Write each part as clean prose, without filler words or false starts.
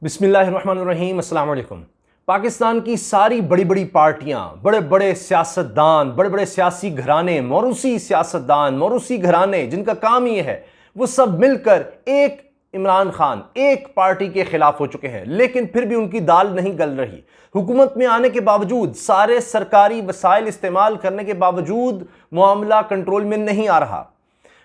बिस्मिल्लाहिर्रहमानिर्रहीम, अस्सलाम वालेकुम। पाकिस्तान की सारी बड़ी बड़ी पार्टियां, बड़े बड़े सियासतदान, बड़े बड़े सियासी घराने, मौरूसी सियासतदान, मौरूसी घराने जिनका काम ये है, वो सब मिलकर एक इमरान खान, एक पार्टी के खिलाफ हो चुके हैं। लेकिन फिर भी उनकी दाल नहीं गल रही। हुकूमत में आने के बावजूद, सारे सरकारी वसाइल इस्तेमाल करने के बावजूद मामला कंट्रोल में नहीं आ रहा।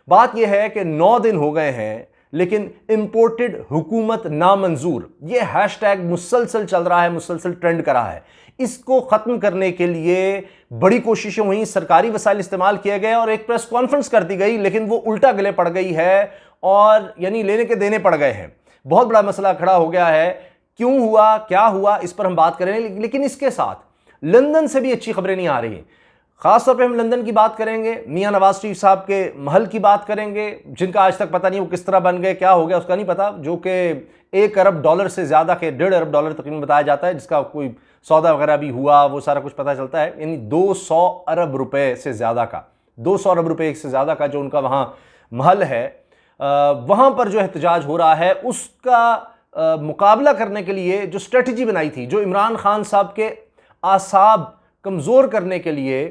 बात यह है कि 9 दिन हो गए हैं, लेकिन इंपोर्टेड हुकूमत नामंजूर, यह हैशटैग मुसलसल चल रहा है, मुसलसल ट्रेंड कर रहा है। इसको खत्म करने के लिए बड़ी कोशिशें हुई, सरकारी वसाइल इस्तेमाल किए गए और एक प्रेस कॉन्फ्रेंस कर दी गई, लेकिन वो उल्टा गले पड़ गई है और यानी लेने के देने पड़ गए हैं। बहुत बड़ा मसला खड़ा हो गया है। क्यों हुआ, क्या हुआ, इस पर हम बात करेंगे। लेकिन इसके साथ लंदन से भी अच्छी खबरें नहीं आ रही। खासतौर पे हम लंदन की बात करेंगे, मियां नवाज शरीफ साहब के महल की बात करेंगे, जिनका आज तक पता नहीं वो किस तरह बन गए, क्या हो गया उसका नहीं पता, जो कि $1 अरब से ज़्यादा के $1.5 अरब तकरीबन बताया जाता है, जिसका कोई सौदा वगैरह भी हुआ, वो सारा कुछ पता चलता है। यानी 200 अरब रुपए से ज़्यादा का, 200 अरब रुपए से ज़्यादा का जो उनका वहाँ महल है, वहाँ पर जो एहतजाज हो रहा है, उसका मुकाबला करने के लिए जो स्ट्रेटजी बनाई थी, जो इमरान खान साहब के आसाब कमज़ोर करने के लिए,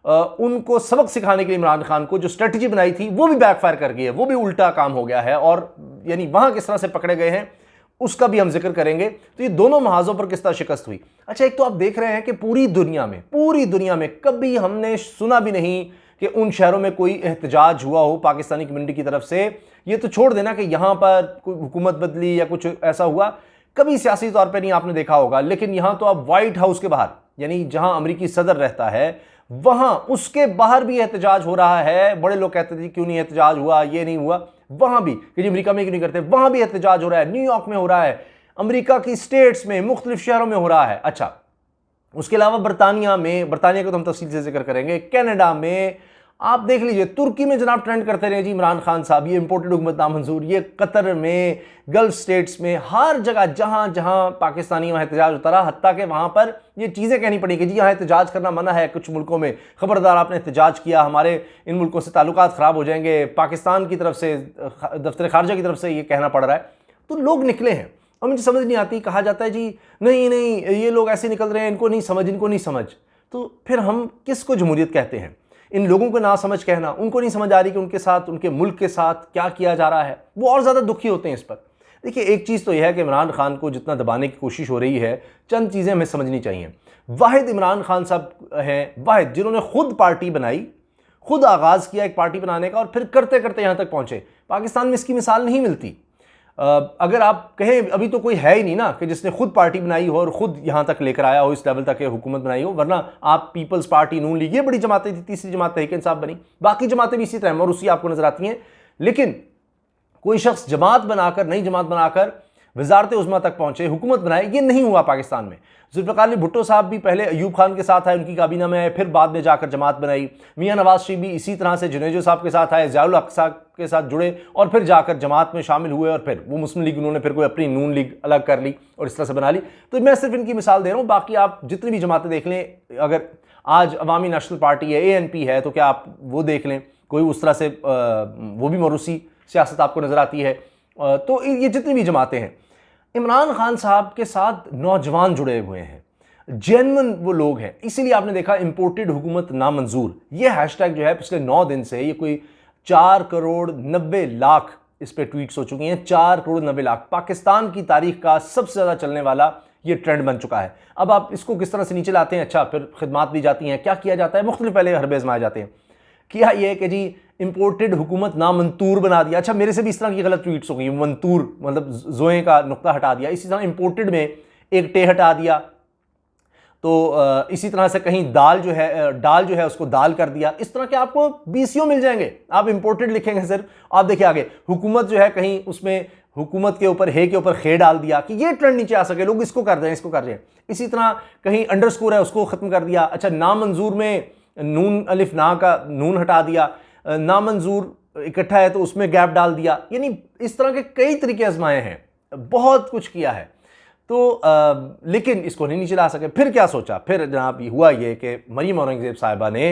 उनको सबक सिखाने के लिए इमरान खान को जो स्ट्रेटजी बनाई थी, वो भी बैकफायर कर गई है, वो भी उल्टा काम हो गया है। और यानी वहां किस तरह से पकड़े गए हैं उसका भी हम जिक्र करेंगे। तो ये दोनों महाजों पर किस तरह शिकस्त हुई। अच्छा, एक तो आप देख रहे हैं कि पूरी दुनिया में कभी हमने सुना भी नहीं कि उन शहरों में कोई एहतजाज हुआ हो पाकिस्तानी कम्युनिटी की तरफ से। ये तो छोड़ देना कि यहां पर कोई हुकूमत बदली या कुछ ऐसा हुआ, कभी सियासी तौर पर नहीं आपने देखा होगा। लेकिन यहां तो आप व्हाइट हाउस के बाहर, यानी जहां अमेरिकी सदर रहता है, वहां उसके बाहर भी एहतजाज हो रहा है। बड़े लोग कहते थे क्यों नहीं एहतजाज हुआ, ये नहीं हुआ, वहां भी कि अमेरिका में क्यों नहीं करते, वहां भी एहतजाज हो रहा है। न्यूयॉर्क में हो रहा है, अमेरिका की स्टेट्स में, मुख्तलिफ शहरों में हो रहा है। अच्छा, उसके अलावा बरतानिया का तो हम तफसील से जिक्र करेंगे, कनाडा में आप देख लीजिए, तुर्की में जनाब ट्रेंड करते रहे जी इमरान खान साहब, ये इंपोर्टेड हुकूमत नामंजूर, ये कतर में, गल्फ स्टेट्स में, हर जगह जहां जहां पाकिस्तानी वहां एहतजाज होता रहा। हत्ता कि वहां पर ये चीज़ें कहनी पड़ी कि जी यहाँ एहतजाज करना मना है कुछ मुल्कों में, खबरदार आपने एहतजाज किया हमारे इन मुल्कों से ताल्लुकात ख़राब हो जाएंगे। पाकिस्तान की तरफ से, दफ्तर खारजा की तरफ से ये कहना पड़ रहा है। तो लोग निकले हैं और मुझे समझ नहीं आती, कहा जाता है जी नहीं नहीं ये लोग ऐसे निकल रहे हैं, इनको नहीं समझ। तो फिर हम किसको जमहूरियत कहते हैं? इन लोगों को ना समझ कहना, उनको नहीं समझ आ रही कि उनके साथ, उनके मुल्क के साथ क्या किया जा रहा है, वो और ज़्यादा दुखी होते हैं इस पर। देखिए, एक चीज़ तो यह है कि इमरान खान को जितना दबाने की कोशिश हो रही है, चंद चीज़ें हमें समझनी चाहिए। वाहिद इमरान खान साहब हैं, वाहिद जिन्होंने खुद पार्टी बनाई, खुद आगाज़ किया एक पार्टी बनाने का और फिर करते करते यहाँ तक पहुँचे। पाकिस्तान में इसकी मिसाल नहीं मिलती। अगर आप कहें, अभी तो कोई है ही नहीं ना कि जिसने खुद पार्टी बनाई हो और खुद यहाँ तक लेकर आया हो, इस लेवल तक हुकूमत बनाई हो। वरना आप पीपल्स पार्टी, नून लीग, ये बड़ी जमातें थी, तीसरी जमात तहरीक इंसाफ बनी, बाकी जमातें भी इसी तरह और उसी आपको नजर आती हैं। लेकिन कोई शख्स जमात बनाकर, नई जमात बनाकर वजारत उज़्मा तक पहुंचे, हुकूमत बनाए, ये नहीं हुआ पाकिस्तान में। जुल्फ़िकार अली भुट्टो साहब भी पहले अयूब खान के साथ आए, उनकी काबीना में आए, फिर बाद में जाकर जमात बनाई। मियां नवाज शरीफ भी इसी तरह से जुनेजो साहब के साथ आए, ज़ियाउल हक साहब के साथ जुड़े और फिर जाकर जमात में शामिल हुए और फिर वो मुस्लिम लीग, उन्होंने फिर कोई अपनी नून लीग अलग कर ली और इस तरह से बना ली। तो मैं सिर्फ इनकी मिसाल दे रहा हूँ, बाकी आप जितनी भी जमातें देख लें, अगर आज अवामी नेशनल पार्टी है, ANP है, तो क्या आप वो देख लें, कोई उस तरह से वो भी मौरूसी सियासत आपको नज़र आती है। तो ये जितनी भी जमातें हैं, इमरान खान साहब के साथ नौजवान जुड़े हुए हैं, जेन्युइन वो लोग हैं। इसीलिए आपने देखा इंपोर्टेड हुकूमत नामंजूर, ये हैशटैग जो है पिछले 9 दिन से, ये कोई 4 करोड़ 90 लाख इस पे ट्वीट्स हो चुकी हैं। 4 करोड़ 90 लाख, पाकिस्तान की तारीख का सबसे ज़्यादा चलने वाला ये ट्रेंड बन चुका है। अब आप इसको किस तरह से नीचे लाते हैं? अच्छा, फिर खिदमात दी जाती हैं, क्या किया जाता है, मुख्तलिफ पहले हरबे आजमाए जाते हैं। किया ये कि जी इंपोर्टेड हुकूमत नामंतूर बना दिया। अच्छा, मेरे से भी इस तरह की गलत ट्वीट्स हो गई, मंतूर मतलब जोए का नुक्ता हटा दिया, इसी तरह इंपोर्टेड में एक टे हटा दिया। तो इसी तरह से कहीं डाल जो है उसको दाल कर दिया। इस तरह के आपको BCO मिल जाएंगे, आप इंपोर्टेड लिखेंगे सिर्फ। आप देखिए आगे, हुकूमत जो है कहीं उसमें हुकूमत के ऊपर हे के ऊपर खे डाल दिया कि ये ट्रेंड नीचे आ सके, लोग इसको कर रहे हैं, इसको कर रहे हैं। इसी तरह कहीं अंडरस्कोर है, उसको खत्म कर दिया। अच्छा, नामंजूर में नून अलिफ ना का नून हटा दिया, नामंजूर इकट्ठा है तो उसमें गैप डाल दिया। यानी इस तरह के कई तरीके आजमाए हैं, बहुत कुछ किया है। तो लेकिन इसको नहीं नीचे ला सके। फिर क्या सोचा? फिर जनाब हुआ ये कि मरीम औरंगज़ेब साहिबा ने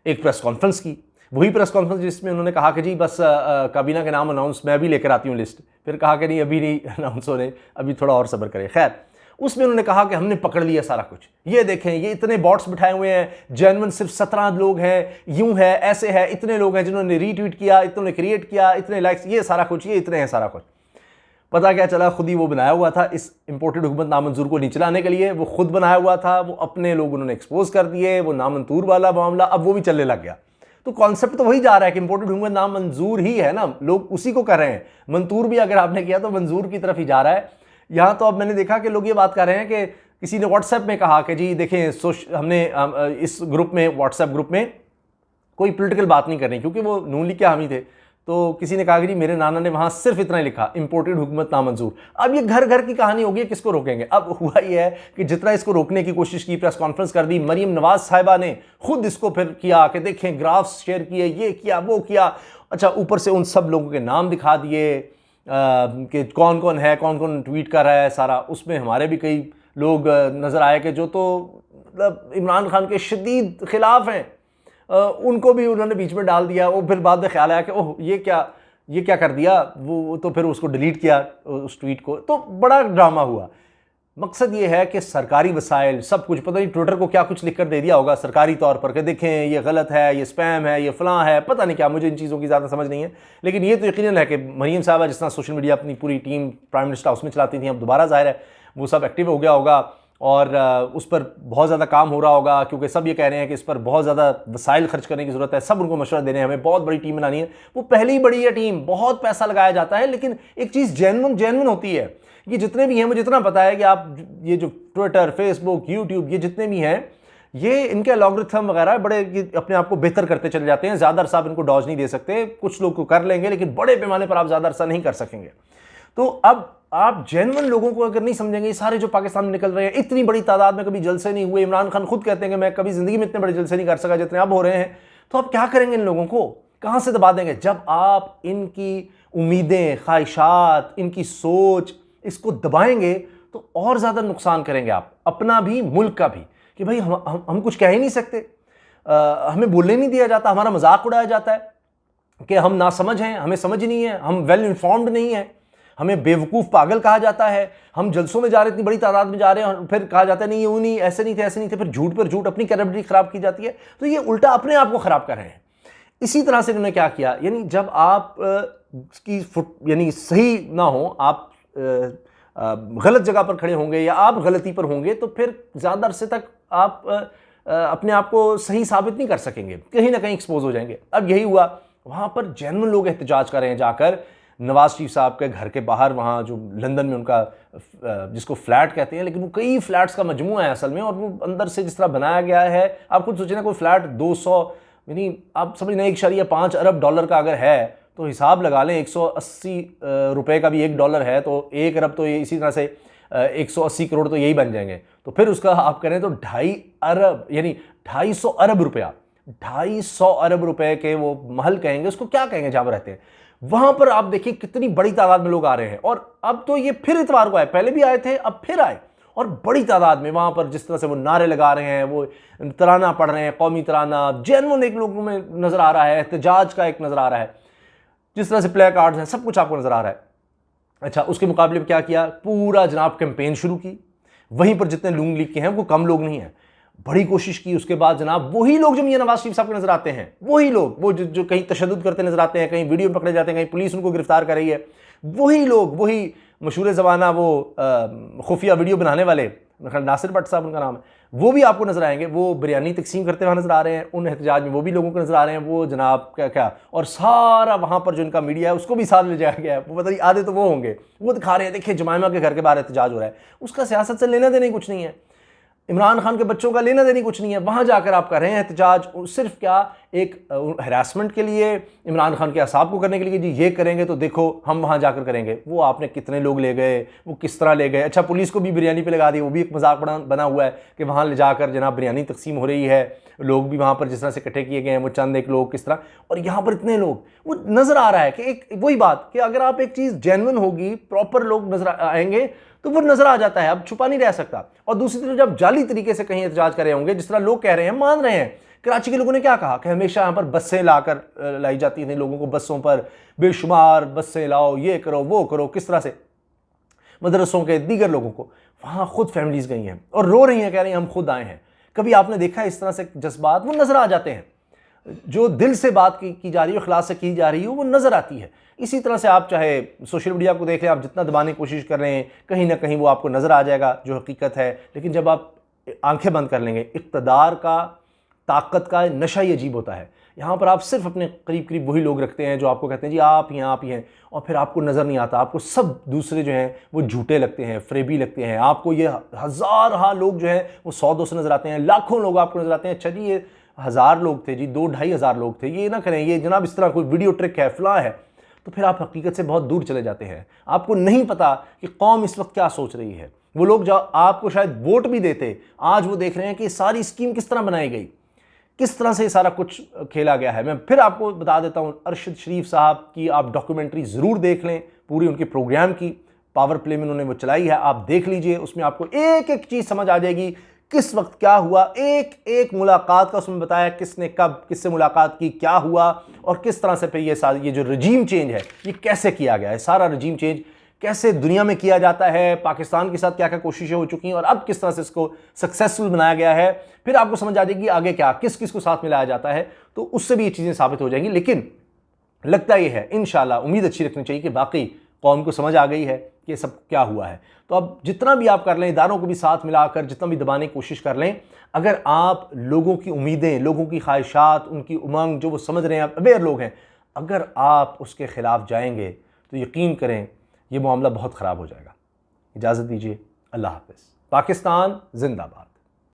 एक प्रेस कॉन्फ्रेंस की वही प्रेस कॉन्फ्रेंस जिसमें उन्होंने कहा कि जी बस काबीना के नाम अनाउंस मैं भी लेकर आती हूँ लिस्ट, फिर कहा कि नहीं अभी नहीं अनाउंस हो रहे, अभी थोड़ा और सब्र करें। खैर, उसमें उन्होंने कहा कि हमने पकड़ लिया सारा कुछ, ये देखें ये इतने बॉट्स बिठाए हुए हैं, जेन्युइन सिर्फ 17 लोग हैं, यूं है ऐसे है, इतने लोग हैं जिन्होंने रीट्वीट किया, इतने क्रिएट किया, इतने लाइक्स, ये सारा कुछ, ये इतने हैं सारा कुछ। पता क्या चला, खुद ही वो बनाया हुआ था इस इंपोर्टेड हुकूमत नामंजूर को नीचे लाने के लिए, वो खुद बनाया हुआ था, वो अपने लोग उन्होंने एक्सपोज कर दिए, वो नामंजूर वाला मामला अब वो भी चलने लग गया। तो कॉन्सेप्ट तो वही जा रहा है कि इंपोर्टेड हुकूमत नामंजूर ही है ना, लोग उसी को कर रहे हैं, मंजूर भी अगर आपने किया तो मंजूर की तरफ ही जा रहा है। यहाँ तो अब मैंने देखा कि लोग ये बात कर रहे हैं कि किसी ने व्हाट्सएप में कहा कि जी देखें हमने इस ग्रुप में, व्हाट्सएप ग्रुप में कोई पॉलिटिकल बात नहीं करनी, क्योंकि वो नून लीग के हामी थे, तो किसी ने कहा कि जी मेरे नाना ने वहां सिर्फ इतना ही लिखा, इंपोर्टेड हुकूमत नामंजूर। अब ये घर घर की कहानी होगी, किसको रोकेंगे। अब हुआ ये है कि जितना इसको रोकने की कोशिश की, प्रेस कॉन्फ्रेंस कर दी, मरीम नवाज साहिबा ने खुद इसको फिर किया कि देखें ग्राफ्स शेयर किए, ये किया वो किया। अच्छा, ऊपर से उन सब लोगों के नाम दिखा दिए कि कौन कौन है, कौन कौन ट्वीट कर रहा है सारा। उसमें हमारे भी कई लोग नज़र आए कि जो तो मतलब इमरान खान के शदीद खिलाफ हैं, उनको भी उन्होंने बीच में डाल दिया। वो फिर बाद में ख्याल आया कि ओह ये क्या कर दिया, वो तो फिर उसको डिलीट किया उस ट्वीट को। तो बड़ा ड्रामा हुआ। मकसद ये है कि सरकारी वसाइल सब कुछ, पता नहीं ट्विटर को क्या कुछ लिख कर दे दिया होगा सरकारी तौर पर कि देखें ये गलत है, ये स्पैम है, ये फलां है, पता नहीं क्या, मुझे इन चीज़ों की ज़्यादा समझ नहीं है। लेकिन ये तो यकीनन है कि मरीम साहबा जिस तरह सोशल मीडिया अपनी पूरी टीम प्राइम मिनिस्टर हाउस में चलाती थी, अब दोबारा ज़ाहिर है वो सब एक्टिव हो गया होगा और उस पर बहुत ज़्यादा काम हो रहा होगा, क्योंकि सब ये कह रहे हैं कि इस पर बहुत ज़्यादा वसाइल खर्च करने की ज़रूरत है, सब उनको मशवरा दे रहे हैं, हमें बहुत बड़ी टीम बनानी है। वो पहले ही बड़ी है टीम, बहुत पैसा लगाया जाता है, लेकिन एक चीज़ जेन्युइन होती है। ये जितने भी हैं, मुझे जितना पता है कि आप ये जो ट्विटर, फेसबुक, यूट्यूब, ये जितने भी हैं, ये इनके अलॉग्रिथम वगैरह बड़े अपने आप को बेहतर करते चले जाते हैं। ज़्यादा अरसा आप इनको डॉज नहीं दे सकते, कुछ लोग को कर लेंगे लेकिन बड़े पैमाने पर आप ज़्यादा अरसा नहीं कर सकेंगे। तो अब आप जेन्युइन लोगों को अगर नहीं समझेंगे, सारे जो पाकिस्तान में निकल रहे हैं, इतनी बड़ी तादाद में कभी जलसे नहीं हुए, इमरान खान खुद कहते हैं कि मैं कभी जिंदगी में इतने बड़े जलसे नहीं कर सका जितने अब हो रहे हैं, तो आप क्या करेंगे इन लोगों को, कहां से दबा देंगे। जब आप इनकी उम्मीदें, ख्वाहिशात, इनकी सोच इसको दबाएंगे तो और ज्यादा नुकसान करेंगे आप, अपना भी मुल्क का भी, कि भाई हम कुछ कह ही नहीं सकते, हमें बोलने नहीं दिया जाता, हमारा मजाक उड़ाया जाता है कि हम नासमझ हैं, हमें समझ नहीं है, हम वेल इन्फॉर्म्ड नहीं है, हमें बेवकूफ़ पागल कहा जाता है, हम जलसों में जा रहे, इतनी बड़ी तादाद में जा रहे हैं और फिर कहा जाता है नहीं यूँ नहीं, ऐसे नहीं थे, ऐसे नहीं थे, फिर झूठ पर झूठ, अपनी कैरेक्टरिस्टिक खराब की जाती है। तो ये उल्टा अपने आप को खराब कर रहे हैं। इसी तरह से इन्होंने क्या किया, यानी जब आप की यानी सही ना हो, आप गलत जगह पर खड़े होंगे या आप गलती पर होंगे, तो फिर ज़्यादा अरसे तक आप अपने आप को सही साबित नहीं कर सकेंगे, कहीं ना कहीं एक्सपोज हो जाएंगे। अब यही हुआ, वहाँ पर जेन्युइन लोग एहतजाज कर रहे हैं जाकर नवाज शरीफ साहब के घर के बाहर, वहाँ जो लंदन में उनका जिसको फ्लैट कहते हैं, लेकिन वो कई फ्लैट्स का मजमूआ है असल में, और वो अंदर से जिस तरह बनाया गया है, आप खुद सोचें ना, कोई फ्लैट 200 यानी आप समझना 1.5 अरब डॉलर का अगर है तो हिसाब लगा लें, 180 रुपये का भी $1 है तो 1 अरब, तो ये इसी तरह से 180 करोड़ तो यही बन जाएंगे। तो फिर उसका आप करें तो 2.5 अरब यानी 250 अरब रुपया, 250 अरब रुपए के वो महल कहेंगे, उसको क्या कहेंगे जहाँ पर रहते हैं। वहां पर आप देखिए कितनी बड़ी तादाद में लोग आ रहे हैं, और अब तो ये फिर इतवार को आए, पहले भी आए थे अब फिर आए, और बड़ी तादाद में वहां पर जिस तरह से वो नारे लगा रहे हैं, वो तराना पढ़ रहे हैं, कौमी तराना, जेन्युइन एक लोगों में नजर आ रहा है, एहतजाज का एक नजर आ रहा है, जिस तरह से प्ले कार्ड्स हैं, सब कुछ आपको नजर आ रहा है। अच्छा, उसके मुकाबले में क्या किया, पूरा जनाब कैंपेन शुरू की, वहीं पर जितने नून लीग के हैं वो कम लोग नहीं हैं, बड़ी कोशिश की। उसके बाद जनाब वही लोग जो मियां नवाज शरीफ साहब को नजर आते हैं, वही लोग, वो जो कहीं तशद्दुद करते नजर आते हैं, कहीं वीडियो पकड़े जाते हैं, कहीं पुलिस उनको गिरफ्तार कर रही है, वही लोग, वही मशहूर ज़माना वो खुफिया वीडियो बनाने वाले, नासिर भट्ट साहब उनका नाम है, वो भी आपको नजर आएंगे, वो बिरयानी तकसीम करते हुए नजर आ रहे हैं, उन एहतजाज में वो भी लोगों को नजर आ रहे हैं, वो जनाब क्या, और सारा वहां पर जो इनका मीडिया है उसको भी साथ ले जाया गया है। वो पता नहीं आधे तो वो होंगे, वो दिखा रहे हैं, देखिए जमाइमा के घर के बाहर एहतजाज हो रहा है, उसका सियासत से लेना देना कुछ नहीं है, इमरान खान के बच्चों का लेना देनी कुछ नहीं है। वहां जाकर आप कर रहे हैं एहतजाज, सिर्फ क्या एक हरासमेंट के लिए, इमरान खान के असाब को करने के लिए, जी ये करेंगे तो देखो हम वहां जाकर करेंगे। वो आपने कितने लोग ले गए, वो किस तरह ले गए। अच्छा, पुलिस को भी बिरयानी पे लगा दी, वो भी एक मजाक बना हुआ है कि वहां ले जाकर जनाब बिरयानी तकसीम हो रही है, लोग भी वहां पर जिस तरह से इकट्ठे किए गए हैं, वो चंद एक लोग किस तरह, और यहाँ पर इतने लोग, वो नजर आ रहा है कि एक वही बात कि अगर आप एक चीज जेन्युइन होगी, प्रॉपर लोग नजर आएंगे तो वो नजर आ जाता है, अब छुपा नहीं रह सकता। और दूसरी तरफ जब जाली तरीके से कहीं एहतजाज कर रहे होंगे, जिस तरह लोग कह रहे हैं, मान रहे हैं कराची के लोगों ने क्या कहा कि हमेशा यहाँ पर बसें लाई जाती थी लोगों को, बसों पर बेशुमार बसें लाओ, ये करो वो करो, किस तरह से मदरसों के दीगर लोगों को, वहाँ खुद फैमिलीज गई हैं और रो रही हैं, कह रही हैं हम खुद आए हैं। कभी आपने देखा है इस तरह से जज्बात? वो नज़र आ जाते हैं, जो दिल से बात की जा रही है, इखलास से की जा रही है, वो नज़र आती है। इसी तरह से आप चाहे सोशल मीडिया को देख लें, आप जितना दबाने की कोशिश कर रहे हैं कहीं ना कहीं वो आपको नज़र आ जाएगा जो हकीकत है। लेकिन जब आप आंखें बंद कर लेंगे, इक़्तिदार का, ताकत का नशा ही अजीब होता है। यहाँ पर आप सिर्फ अपने करीब करीब वही लोग रखते हैं जो आपको कहते हैं जी आप ही हैं, और फिर आपको नज़र नहीं आता, आपको सब दूसरे जो हैं वो झूठे लगते हैं, फ्रेबी लगते हैं। आपको ये हज़ार लोग जो हैं वो 100-200 नज़र आते हैं, लाखों लोग आपको नज़र आते हैं। अच्छा जी ये 1000 लोग थे जी, 2-2,500 लोग थे, ये ना करें, ये जनाब इस तरह कोई वीडियो ट्रिक है, फलां है, तो फिर आप हकीकत से बहुत दूर चले जाते हैं। आपको नहीं पता कि कौम इस वक्त क्या सोच रही है। वो लोग जो आपको शायद वोट भी देते, आज वो देख रहे हैं कि सारी स्कीम किस तरह बनाई गई, किस तरह से सारा कुछ खेला गया है। मैं फिर आपको बता देता हूँ, अरशद शरीफ साहब की आप डॉक्यूमेंट्री ज़रूर देख लें, पूरी उनके प्रोग्राम की पावर प्ले में उन्होंने वो चलाई है, आप देख लीजिए। उसमें आपको एक एक चीज़ समझ आ जाएगी, किस वक्त क्या हुआ, एक एक मुलाकात का उसमें बताया, किसने कब किससे मुलाकात की, क्या हुआ, और किस तरह से फिर ये जो रजीम चेंज है ये कैसे किया गया है, सारा रजीम चेंज कैसे दुनिया में किया जाता है, पाकिस्तान के साथ क्या क्या कोशिशें हो चुकी हैं और अब किस तरह से इसको सक्सेसफुल बनाया गया है। फिर आपको समझ आ जाएगी आगे क्या, किस किस को साथ मिलाया जाता है, तो उससे भी ये चीज़ें साबित हो जाएंगी। लेकिन लगता ये है, इंशाल्लाह उम्मीद अच्छी रखनी चाहिए कि वाकई कौम को समझ आ गई है कि ये सब क्या हुआ है। तो अब जितना भी आप कर लें, इदारों को भी साथ मिलाकर जितना भी दबाने की कोशिश कर लें, अगर आप लोगों की उम्मीदें, लोगों की ख्वाहिशात, उनकी उमंग, जो वो समझ रहे हैं, अवेयर लोग हैं, अगर आप उसके ख़िलाफ़ जाएंगे तो यकीन करें ये मामला बहुत ख़राब हो जाएगा। इजाज़त दीजिए, अल्लाह हाफ़िज़। पाकिस्तान जिंदाबाद।